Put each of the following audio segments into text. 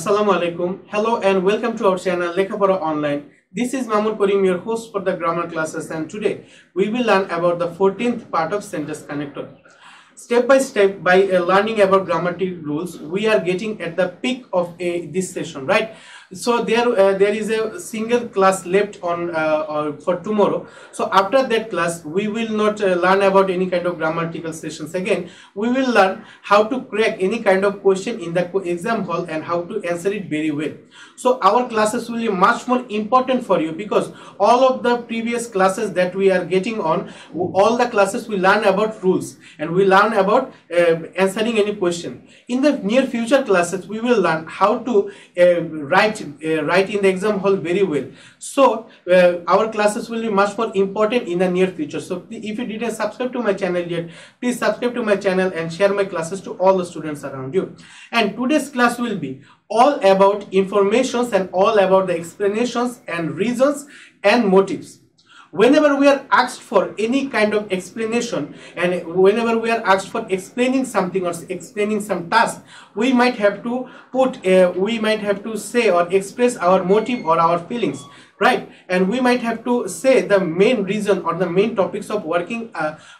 Assalamu alaikum. Hello and welcome to our channel Lekhapora Online. This is Mahmoud Karim, your host for the grammar classes, and today we will learn about the 14th part of sentence connector. Step by step, by learning about grammatic rules, we are getting at the peak of this session, right? So there is a single class left on for tomorrow. So after that class we will not learn about any kind of grammatical sessions again. We will learn how to crack any kind of question in the exam hall and how to answer it very well. So our classes will be much more important for you, because all of the previous classes that we are getting on, all the classes we learn about rules and we learn about answering any question. In the near future classes we will learn how to write in the exam hall very well. So our classes will be much more important in the near future. So if you didn't subscribe to my channel yet, please subscribe to my channel and share my classes to all the students around you. And today's class will be all about informations and all about the explanations and reasons and motives. Whenever we are asked for any kind of explanation, and whenever we are asked for explaining something or explaining some task, we might have to say or express our motive or our feelings, right? And we might have to say the main reason or the main topics of working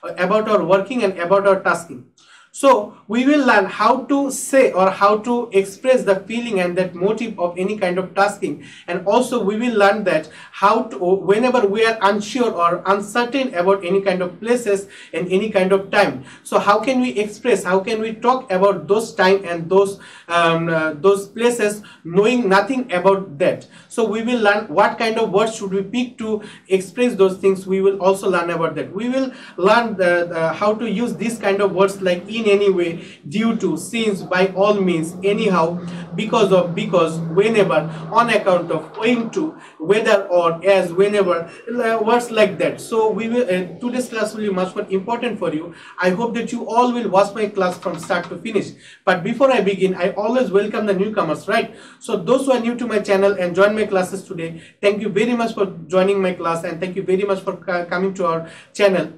about our working and about our tasking. So we will learn how to say or how to express the feeling and that motive of any kind of tasking, and also we will learn that how to, whenever we are unsure or uncertain about any kind of places and any kind of time, so how can we express, how can we talk about those time and those places knowing nothing about that. So we will learn what kind of words should we pick to express those things. We will also learn about that. We will learn how to use these kind of words like in any way, due to, since, by all means, anyhow, because of, because, whenever, on account of, owing to, whether or, as, whenever, words like that. So we will today's class will be much more important for you. I hope that you all will watch my class from start to finish. But before I begin, I always welcome the newcomers, right? So those who are new to my channel and join my classes today, thank you very much for joining my class, and thank you very much for coming to our channel.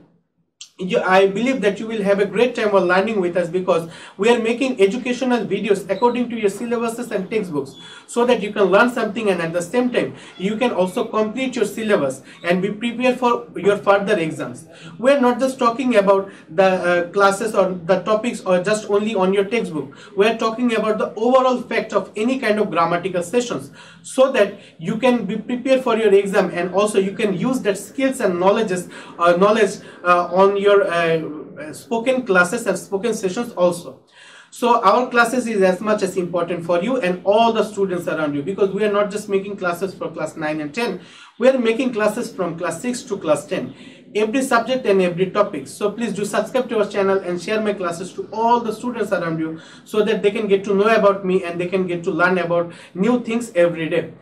I believe that you will have a great time while learning with us, because we are making educational videos according to your syllabuses and textbooks, so that you can learn something and at the same time you can also complete your syllabus and be prepared for your further exams. We are not just talking about the classes or the topics or just only on your textbook. We are talking about the overall fact of any kind of grammatical sessions, so that you can be prepared for your exam, and also you can use that skills and knowledge on your spoken classes and spoken sessions also. So our classes is as much as important for you and all the students around you, because we are not just making classes for class 9 and 10. We are making classes from class 6 to class 10, every subject and every topic. So please do subscribe to our channel and share my classes to all the students around you, so that they can get to know about me and they can get to learn about new things every day.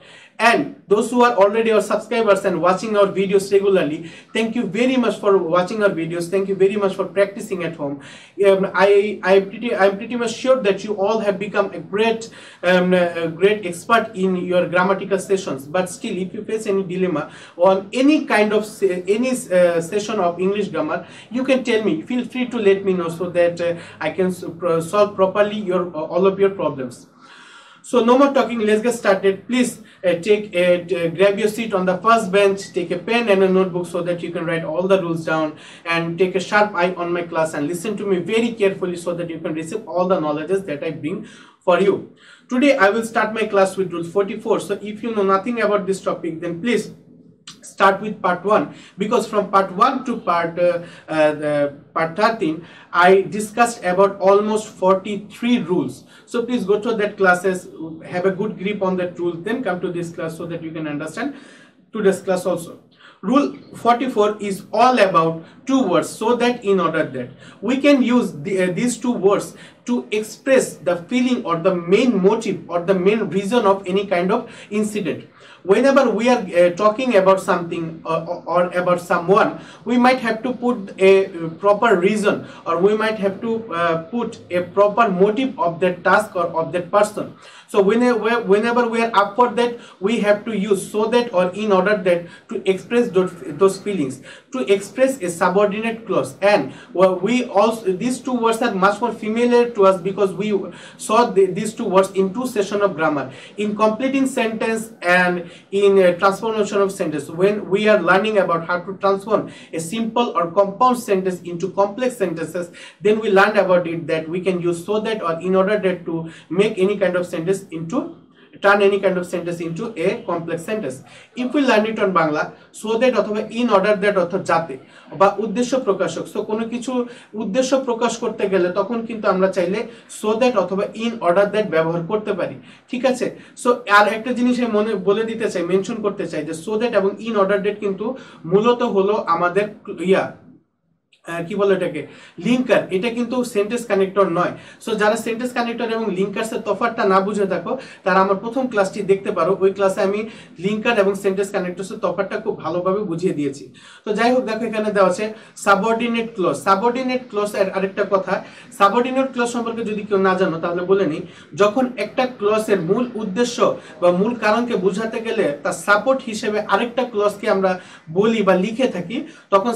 And those who are already our subscribers and watching our videos regularly, thank you very much for watching our videos. Thank you very much for practicing at home. I'm pretty much sure that you all have become a great expert in your grammatical sessions. But still, if you face any dilemma on any kind of session of English grammar, you can tell me. Feel free to let me know, so that I can solve properly all of your problems. So no more talking, let's get started. Please grab your seat on the first bench, take a pen and a notebook, so that you can write all the rules down, and take a sharp eye on my class and listen to me very carefully, so that you can receive all the knowledges that I bring for you. Today I will start my class with rule 44. So if you know nothing about this topic, then please start with part 1, because from part 1 to part 13 I discussed about almost 43 rules. So please go to that classes, have a good grip on that rule, then come to this class, so that you can understand today's class also. Rule 44 is all about two words, so that in order that we can use these two words to express the feeling or the main motive or the main reason of any kind of incident. whenever we are talking about something or about someone, we might have to put a proper reason, or we might have to put a proper motive of that task or of that person. So whenever we are up for that, we have to use so that or in order that to express those feelings, to express a subordinate clause. And we also, these two words are much more familiar to us because we saw these two words in two sessions of grammar, in completing sentence and in transformation of sentence. When we are learning about how to transform a simple or compound sentence into complex sentences, then we learned about it that we can use so that or in order that to make any kind of sentence into turn any kind of sentence into a complex sentence. If we learn it on Bangla, so that অথবা in order that অর্থাৎ যাতে বা উদ্দেশ্য প্রকাশক, so কোনো কিছু উদ্দেশ্য প্রকাশ করতে গেলে তখন কিন্তু আমরা চাইলে so that অথবা in order that ব্যবহার করতে পারি, ঠিক আছে। সো আর একটা জিনিস আমি মনে বলে দিতে চাই, মেনশন করতে চাই যে so that এবং in order that কিন্তু মূলত হলো আমাদের কি বলে এটাকে লিঙ্কার, এটা কিন্তু সেন্টেন্স কানেক্টর নয়। সো যারা সেন্টেন্স কানেক্টর এবং লিঙ্কারসের তফাৎটা না বুঝে থাকো তারা আমার প্রথম ক্লাসটি দেখতে পারো, ওই ক্লাসে আমি লিঙ্কার এবং সেন্টেন্স কানেক্টরসের তফাৎটা খুব ভালোভাবে বুঝিয়ে দিয়েছি। তো যাই হোক, দেখো এখানে দেওয়া আছে সাবঅর্ডিনেট ক্লজ। সাবঅর্ডিনেট ক্লজ এর আরেকটা কথা, সাবঅর্ডিনেট ক্লজ সম্পর্কে যদি কেউ না জানো তাহলে বলে নিই, যখন একটা ক্লজের মূল উদ্দেশ্য বা মূল কারণকে বোঝাতে গেলে তার সাপোর্ট হিসেবে আরেকটা ক্লজকে আমরা বলি বা লিখে থাকি, তখন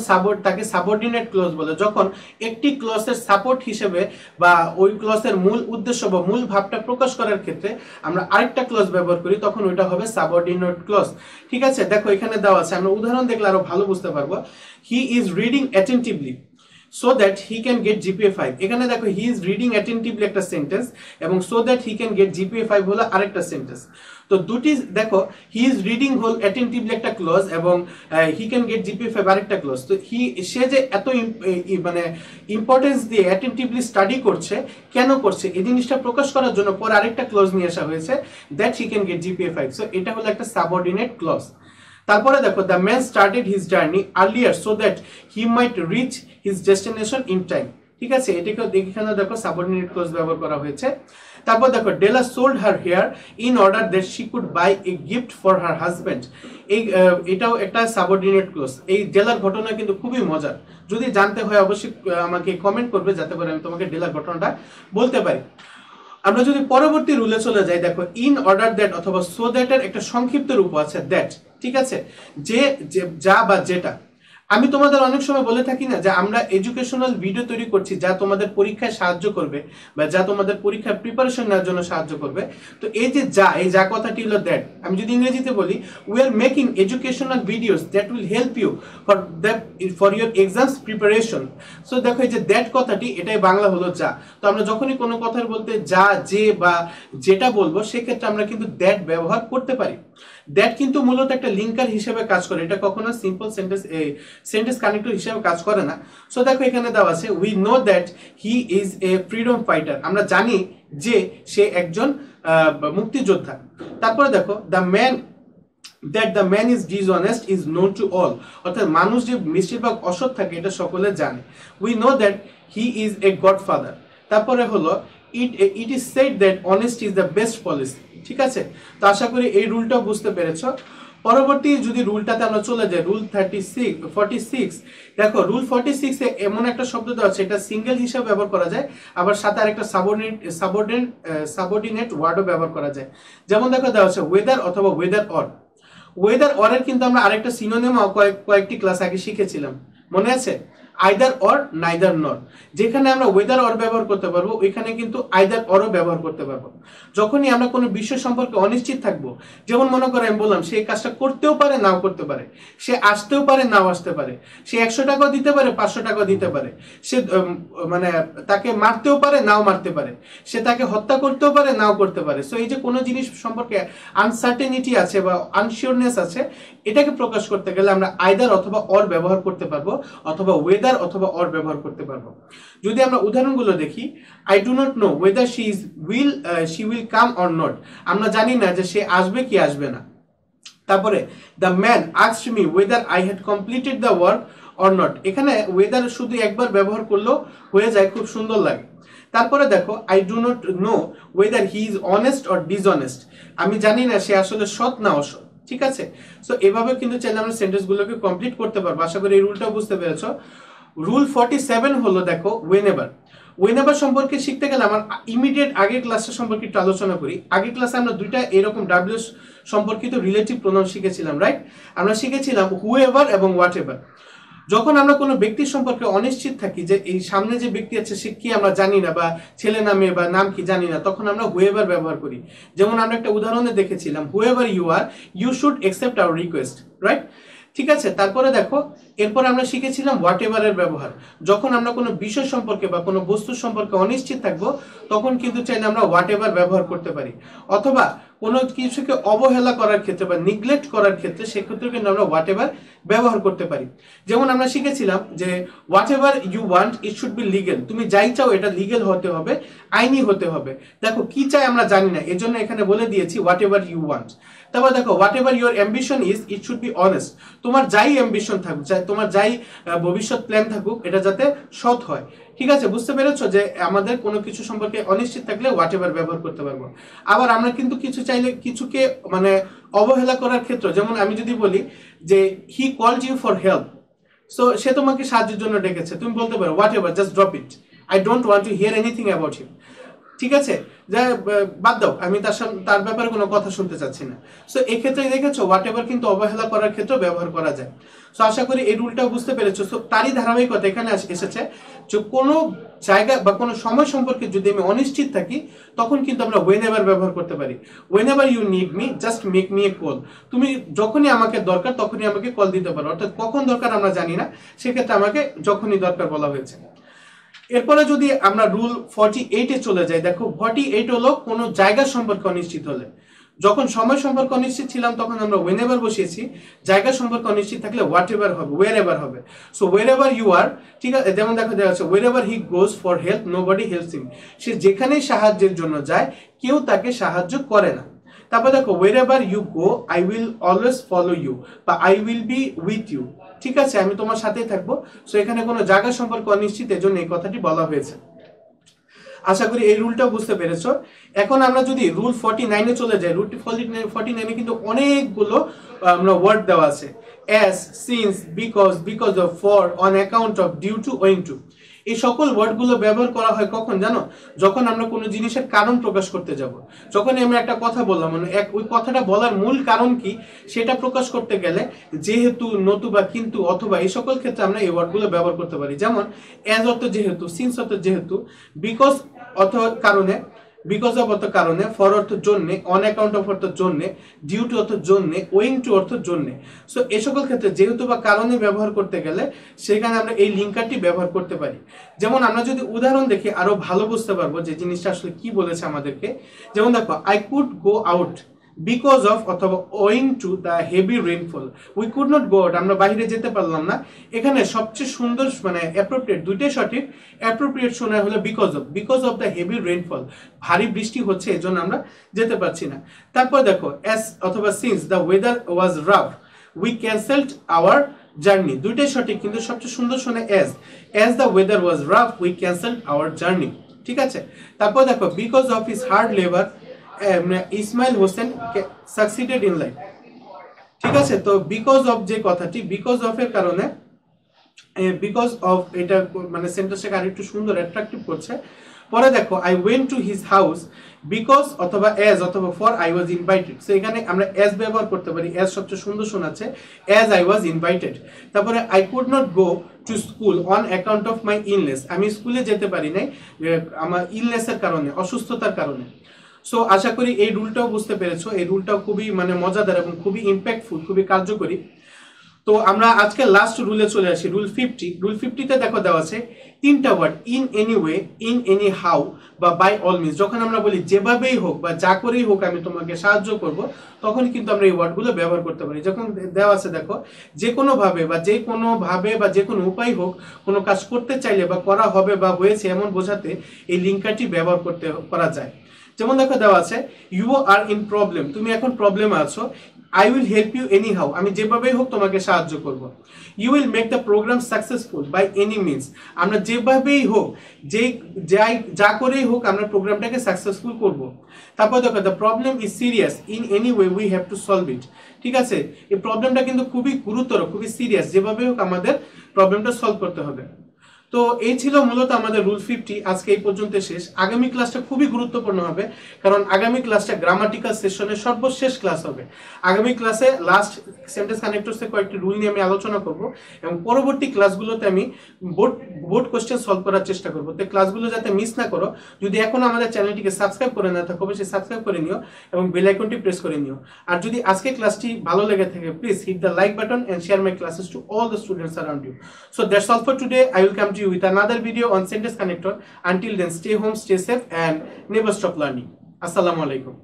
তাকে সাবঅর্ডিনেট ক্লজ বলে। যখন একটি ক্লজের সাপোর্ট হিসেবে বা ওই ক্লজের মূল উদ্দেশ্য বা মূল ভাবটা প্রকাশ করার ক্ষেত্রে আমরা আরেকটা ক্লজ ব্যবহার করি, তখন ওইটা হবে সাবঅর্ডিনেট ক্লজ, ঠিক আছে। দেখো এখানে দেওয়া আছে, আমরা উদাহরণ দেখলে আরো ভালো বুঝতে পারবো। He is reading attentively so that he can get GPA 5, এখানে দেখো he is reading attentively একটা সেন্টেন্স এবং so that he can get GPA 5 হলো আরেকটা সেন্টেন্স। তো দুটি দেখো, he is reading হল attentively একটা ক্লজ এবং he can get GPA 5 আরেকটা ক্লজ। তো সে যে এত মানে ইম্পর্টেন্স দিয়ে attentively স্টাডি করছে, কেন করছে এই জিনিসটা প্রকাশ করার জন্য পরে আরেকটা ক্লজ নিয়ে আসা হয়েছে, that he can get GPA 5। So এটা হলো একটা সাবঅর্ডিনেট ক্লজ। তারপরে দেখো, the man started his journey earlier so that he might reach his destination in time, ঠিক আছে। এটাকেও এখানে দেখো সাবঅর্ডিনেট ক্লজ ব্যবহার করা হয়েছে। তারপর দেখো, Della sold her hair in order that she could buy a gift for her husband. এটাও একটা সাবঅর্ডিনেট ক্লজ। এই ডেলার ঘটনা কিন্তু খুবই মজার, যদি জানতে হয় অবশ্যই আমাকে কমেন্ট করবে যাতে করে আমি তোমাকে ডেলার ঘটনাটা বলতে পারি। আমরা যদি পরবর্তী রুলে চলে যাই, দেখো ইন অর্ডার দ্যাট অথবা সো দ্যাট এর একটা সংক্ষিপ্ত রূপ আছে দ্যাট, ঠিক আছে। যে যা বা যেটা, আমি তোমাদের অনেক সময় বলে থাকি না যে আমরা এডুকেশনাল ভিডিও তৈরি করছি যা তোমাদের পরীক্ষায় সাহায্য করবে বা যা তোমাদের পরীক্ষার প্রিপারেশন নেওয়ার জন্য সাহায্য করবে। তো এই যে এই যা কথাটি হলো দ্যাট। আমি যদি ইংরেজিতে বলি, we are making educational videos that will help you for your exams preparation. So দেখো এই যে দ্যাট কথাটি, এটাই বাংলা হলো যা। তো আমরা যখনই কোনো কথার বলতে যা, যে বা যেটা বলবো, সেক্ষেত্রে আমরা কিন্তু দ্যাট ব্যবহার করতে পারি। দ্যাট কিন্তু মূলত একটা লিঙ্কার হিসেবে কাজ করে, এটা কখনো সিম্পল সেন্টেন্স কানেক্টর হিসেবে কাজ করে না। সো দেখো এখানে দেওয়া আছে, we know that he is a freedom fighter, আমরা জানি যে সে একজন মুক্তিযোদ্ধা। তারপরে দেখো, the man is dishonest is known to all, অর্থাৎ মানুষ যে বেশিরভাগ অসৎ থাকে এটা সকলে জানে। We know that he is a godfather. তারপরে হলো, it is said that honest is the best policy, ঠিক আছে। তো আশা করি এই রুলটাও বুঝতে পেরেছো। পরবর্তী যদি রুলটাতে আমরা চলে যাই, রুল 46। দেখো রুল 46 এ এমন একটা শব্দ দেওয়া আছে, এটা সিঙ্গেল হিসাবে ব্যবহার করা যায়, আবার সাথে আরেকটা সাবঅর্ডিনেট ওয়ার্ডও ব্যবহার করা যায়। যেমন দেখো দেওয়া আছে ওয়েদার অথবা ওয়েদার অর। ওয়েদার অরের কিন্তু আমরা আরেকটা সিনোনিমও কয়েকটি ক্লাস আগে শিখেছিলাম, মনে আছে? আইদার অর, নাইদার নর। যেখানে আমরা ওয়েদার অর ব্যবহার করতে পারবো, ওইখানে কিন্তু আইদার অরও ব্যবহার করতে পারবো। যখনই আমরা কোনো বিষয় সম্পর্কে অনিশ্চিত থাকবো, যেমন মনে করো আমি বললাম সে কাজটা করতেও পারে নাও করতে পারে, সে আসতেও পারে নাও আসতে পারে, সে 100 টাকাও দিতে পারে 500 টাকাও দিতে পারে, সে মানে তাকে মারতেও পারে নাও মারতে পারে, সে তাকে হত্যা করতেও পারে নাও করতে পারে। সো এই যে কোনো জিনিস সম্পর্কে আনসার্টেনিটি আছে বা আনশিওরনেস আছে, এটাকে প্রকাশ করতে গেলে আমরা আইদার অথবা অর ব্যবহার করতে পারবো, অথবা ওয়েদার অথবা অর ব্যবহার করতে পারবো। যদি আমরা উদাহরণগুলো দেখি, I do not know whether she will come or not, আমরা জানি না যে সে আসবে কি আসবে না। তারপরে the man asked me weather I had completed the work or not, এখানে ওয়েদার শুধু একবার ব্যবহার করলেও হয়ে যায়, খুব সুন্দর লাগে। তারপরে দেখো, I do not know whether he is honest or dishonest, আমি জানি না সে আসলে সৎ না অসৎ। ঠিক আছে। সো এভাবে কিন্তু চাইলে আমরা সেন্টেন্সগুলোকে কমপ্লিট করতে পারবো। আশা করি এই রুলটাও বুঝতে পেরেছো। রুল 47 হলো দেখো ওয়েনেভার সম্পর্কে শিখতে গেলে আমার ইমিডিয়েট আগের ক্লাসটা সম্পর্কে একটু আলোচনা করি। আগের ক্লাসে আমরা দুইটা এরকম ডাব্লিউ সম্পর্কিত রিলেটিভ প্রোনাউন শিখেছিলাম, রাইট? আমরা শিখেছিলাম হুএভার এবং হোয়াটএভার। যখন আমরা কোনো ব্যক্তির সম্পর্কে অনিশ্চিত থাকি যে এই সামনে যে ব্যক্তি আছে সে কি আমরা জানি না, বা ছেলে নামে বা নাম কি জানি না, তখন আমরা হুএভার ব্যবহার করি। যেমন আমরা একটা উদাহরণে দেখেছিলাম, however you are, you should accept our request, right? ঠিক আছে। তারপরে দেখো, এরপর আমরা শিখেছিলাম হোয়াট এভারের ব্যবহার। যখন আমরা কোনো বিষয় সম্পর্কে বা কোনো বস্তু সম্পর্কে অনিশ্চিত থাকবো, তখন কিন্তু চাইলে আমরা হোয়াট এভার ব্যবহার করতে পারি। অথবা কোনো কিছুকে অবহেলা করার ক্ষেত্রে বা নিগলেক্ট করার ক্ষেত্রে সেক্ষেত্রে কিন্তু আমরা হোয়াট এভার ব্যবহার করতে পারি। যেমন আমরা শিখেছিলাম যে whatever you want it should be legal, তুমি যাই চাও এটা লিগেল হতে হবে, আইনি হতে হবে। দেখো কি চাই আমরা জানি না, এজন্য এখানে বলে দিয়েছি হোয়াট এভার ইউ ওয়ান্ট। তারপর দেখো whatever your ambition is it should be honest, তোমার যাই অ্যাম্বিশন থাকুক, তোমার যাই ভবিষ্যৎ প্ল্যান থাকুক, এটা যাতে সৎ হয়। ঠিক আছে, বুঝতে পেরেছো যে আমাদের কোনো কিছু সম্পর্কে অনিশ্চিত থাকলে হোয়াট এভার ব্যবহার করতে পারবো। আবার আমরা কিন্তু কিছু চাইলে কিছুকে মানে অবহেলা করার ক্ষেত্রে, যেমন আমি যদি বলি যে he called you for help, so সে তোমাকে সাহায্যের জন্য ডেকেছে, তুমি বলতে পারো whatever, just drop it, I don't want to hear anything about him. ঠিক আছে, যা বাদ দাও, আমি তার ব্যাপারে কোনো কথা শুনতে চাচ্ছি না। সো এই ক্ষেত্রে দেখেছো হোয়াট এভার কিন্তু অবহেলা করার ক্ষেত্রে ব্যবহার করা যায়। সো আশা করি এই রুলটাও বুঝতে পেরেছো। সো তারই ধারাবাহিকতা এখানে এসেছে যে কোনো জায়গা বা কোনো সময় সম্পর্কে যদি আমি অনিশ্চিত থাকি, তখন কিন্তু আমরা ওয়েন এভার ব্যবহার করতে পারি। Whenever you need me just make me a call, তুমি যখনই আমাকে দরকার তখনই আমাকে কল দিতে পারো। অর্থাৎ কখন দরকার আমরা জানি না, সেক্ষেত্রে আমাকে যখনই দরকার বলা হয়েছে। এরপরে যদি আমরা রুল 48-এ চলে যাই, দেখো 48 হলো কোনো জায়গা সম্পর্কে অনিশ্চিত হলে। যখন সময় সম্পর্কে অনিশ্চিত ছিলাম তখন আমরা ওয়েন এভার বসিয়েছি, জায়গা সম্পর্কে অনিশ্চিত থাকলে হোয়াট এভার হবে, ওয়ের এভার হবে। So wherever you are, ঠিক আছে, যেমন দেখো দেওয়া আছে wherever he goes for help nobody helps him, সে যেখানেই সাহায্যের জন্য যায় কেউ তাকে সাহায্য করে না। তারপর দেখো wherever you go I will always follow you, বা I will be with you, ঠিক আছে, আমি তোমার সাথেই থাকবো। সো এখানে কোনো জায়গা সম্পর্কে অনিশ্চিত, এজন্য এই কথাটি বলা হয়েছে। আশা করি এই রুলটাও বুঝতে পেরেছো। এখন আমরা যদি রুল 49-এ চলে যাই, রুল 49-এ কিন্তু অনেকগুলো আমরা ওয়ার্ড দেওয়া আছে, as, since, because of, for, on account of, due to, owing to. এই সকল ওয়ার্ডগুলো ব্যবহার করা হয় কখন জানো? যখন আমরা কোনো জিনিসের কারণ প্রকাশ করতে যাব। যখন আমরা একটা কথা বললাম, মানে ওই কথাটা বলার মূল কারণ কি সেটা প্রকাশ করতে গেলে যেহেতু, নতুবা, কিন্তু, অথবা এই সকল ক্ষেত্রে আমরা এই ওয়ার্ডগুলো ব্যবহার করতে পারি। যেমন অ্যাজ অর্থ যেহেতু, সিন্স অর্থ যেহেতু, বিকজ অর্থ কারণে, বিকজ অফ অর্থ কারণে, ফর অর্থ জন্যে, অন অ্যাকাউন্ট অফ অর্থ জন্যে, ডিউ টু অর্থ জন্যে, ওয়িং টু অর্থ জন্যে। সো এই সকল ক্ষেত্রে যেহেতু বা কারণে ব্যবহার করতে গেলে সেখানে আমরা এই লিঙ্কারটি ব্যবহার করতে পারি। যেমন আমরা যদি উদাহরণ দেখি আরো ভালো বুঝতে পারবো যে জিনিসটা আসলে কি বলেছে আমাদেরকে। যেমন দেখো I could go out because of অথবা owing to the heavy rainfall, we could not go out, আমরা বাইরে যেতে পারলাম না। এখানে সবচেয়ে সুন্দর মানে অ্যাপ্রোপ্রিয়েট, দুইটাই সঠিক, অ্যাপ্রোপ্রিয়েট শোনা হলো because of the heavy rainfall, ভারী বৃষ্টি হচ্ছে এজন্য আমরা যেতে পারছি না। তারপর দেখো অ্যাজ অথবা since the weather was rough we cancelled hour journey, দুইটাই সঠিক, কিন্তু সবচেয়ে সুন্দর শোনে as the weather was rough we cancelled hour journey, ঠিক আছে। তারপর দেখো because of his hard labour Ismail Hossain succeeded in life, ঠিক আছে। তো বিকজ অফ যে কথাটি, বিকজ অফ এর কারণে, বিকজ অফ এটা মানে সেন্টেন্সটাকে আরেকটু সুন্দর অ্যাট্রাকটিভ করছে। পরে দেখো I went to his house because অথবা অ্যাজ অথবা for I was invited, so এখানে আমরা অ্যাজ ব্যবহার করতে পারি, অ্যাজ সবচেয়ে সুন্দর শোনাচ্ছে, অ্যাজ আই ওয়াজ ইনভাইটেড। তারপরে I could not go to school on account of my illness, আমি স্কুলে যেতে পারি নাই আমার ইলনেসের কারণে, অসুস্থতার কারণে। সো আশা করি এই রুলটাও বুঝতে পেরেছো। এই রুলটাও খুবই মানে মজাদার এবং খুবই ইম্প্যাক্টফুল, খুবই কার্যকরী। তো আমরা আজকে লাস্ট রুলে চলে আসি, রুল 50। রুল 50-তে দেখো দেওয়া আছে তিনটা word, in any way, in any how, বা বাই অল মিনস। যখন আমরা বলি যেভাবেই হোক বা যা করেই হোক আমি তোমাকে সাহায্য করব, তখন কিন্তু আমরা এই ওয়ার্ডগুলো ব্যবহার করতে পারি। যখন দেওয়া আছে দেখো যে কোনোভাবে বা যে কোনো উপায় হোক কোনো কাজ করতে চাইলে বা করা হবে বা হয়েছে এমন বোঝাতে এই লিঙ্কারটি ব্যবহার করা যায়। যেমন দেখো দেওয়া আছে ইউ আর ইন প্রবলেম, তুমি এখন প্রবলেমে আছো, I will help you anyhow, আমি যেভাবেই হোক তোমাকে সাহায্য করব। You will make the program successful by any means, আমরা যেভাবেই হোক যা করেই হোক আমরা প্রোগ্রামটাকে সাকসেসফুল করব। তারপর দেখো the problem is serious, in any way we have to solve it, ঠিক আছে, এই প্রবলেমটা কিন্তু খুবই গুরুতর, খুবই সিরিয়াস, যেভাবেই হোক আমাদের প্রবলেমটা সলভ করতে হবে। তো এই ছিল মূলত আমাদের রুল 50, আজকে এই পর্যন্ত শেষ। আগামী ক্লাসটা খুবই গুরুত্বপূর্ণ হবে, কারণ আগামী ক্লাসটা গ্রামাটিক্যাল সেশনের সর্বশেষ ক্লাস হবে। আগামী ক্লাসে লাস্ট সেন্টেন্স কানেক্টরসের কয়েকটি রুল নিয়ে আমি আলোচনা করব, এবং পরবর্তী ক্লাসগুলোতে আমি বোর্ড কোশ্চেন সলভ করার চেষ্টা করব। তো ক্লাসগুলো যাতে মিস না করো, যদি এখনো আমাদের চ্যানেলটিকে সাবস্ক্রাইব করে না থাকো, অবশ্যই সাবস্ক্রাইব করে নিও এবং বেল আইকনটি প্রেস করে নিও। আর যদি আজকে ক্লাসটি ভালো লেগে থাকে, please hit the like button and share my classes to all the students around you. So that's all for today. I will come to you with another video on sentence connector. Until then, stay home, stay safe, and never stop learning. Assalamu alaikum.